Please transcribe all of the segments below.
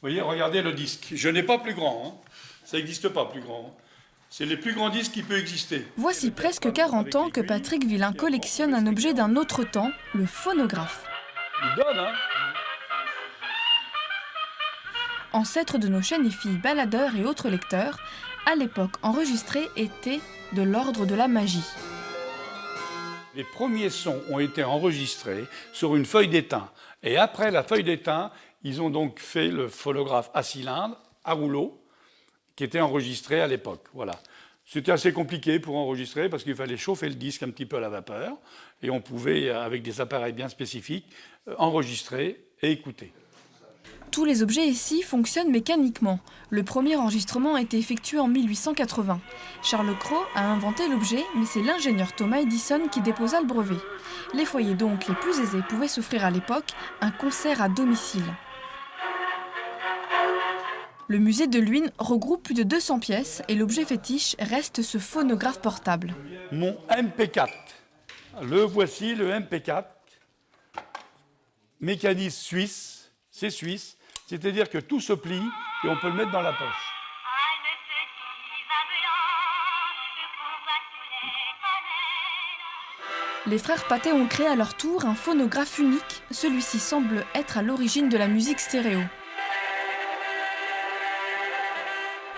voyez, regardez le disque. Je n'ai pas plus grand, hein. Ça n'existe pas plus grand. C'est les plus grands disques qui peuvent exister. Voici presque 40 ans que Patrick Villain collectionne un objet d'un autre temps, le phonographe. Il donne, hein. Ancêtre de nos chaînes et filles baladeurs et autres lecteurs, à l'époque enregistrer était de l'ordre de la magie. Les premiers sons ont été enregistrés sur une feuille d'étain. Et après la feuille d'étain, ils ont donc fait le phonographe à cylindre, à rouleau, qui était enregistré à l'époque. Voilà. C'était assez compliqué pour enregistrer parce qu'il fallait chauffer le disque un petit peu à la vapeur et on pouvait, avec des appareils bien spécifiques, enregistrer et écouter. Tous les objets ici fonctionnent mécaniquement. Le premier enregistrement a été effectué en 1880. Charles Cros a inventé l'objet, mais c'est l'ingénieur Thomas Edison qui déposa le brevet. Les foyers donc les plus aisés pouvaient s'offrir à l'époque un concert à domicile. Le musée de Luynes regroupe plus de 200 pièces et l'objet fétiche reste ce phonographe portable. Mon MP4, le voici, le MP4, mécanisme suisse, c'est suisse, c'est-à-dire que tout se plie et on peut le mettre dans la poche. Les frères Pathé ont créé à leur tour un phonographe unique. Celui-ci semble être à l'origine de la musique stéréo.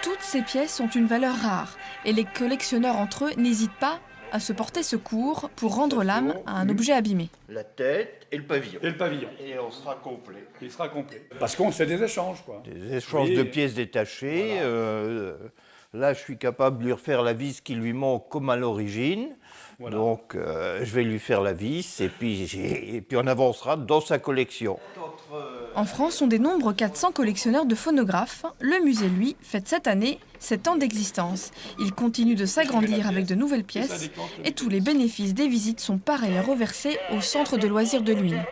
Toutes ces pièces ont une valeur rare et les collectionneurs entre eux n'hésitent pas à se porter secours pour rendre l'âme à un objet abîmé. La tête et le pavillon. Et le pavillon. Et on sera complet. Il sera complet. Parce qu'on fait des échanges, quoi. Des échanges de pièces détachées. Voilà. Là, je suis capable de lui refaire la vis qui lui manque comme à l'origine. Voilà. Donc, je vais lui faire la vis et puis on avancera dans sa collection. En France, on dénombre 400 collectionneurs de phonographes. Le musée, lui, fête cette année 7 ans d'existence. Il continue de s'agrandir avec de nouvelles pièces et tous les bénéfices des visites sont par ailleurs reversés au centre de loisirs de Luynes.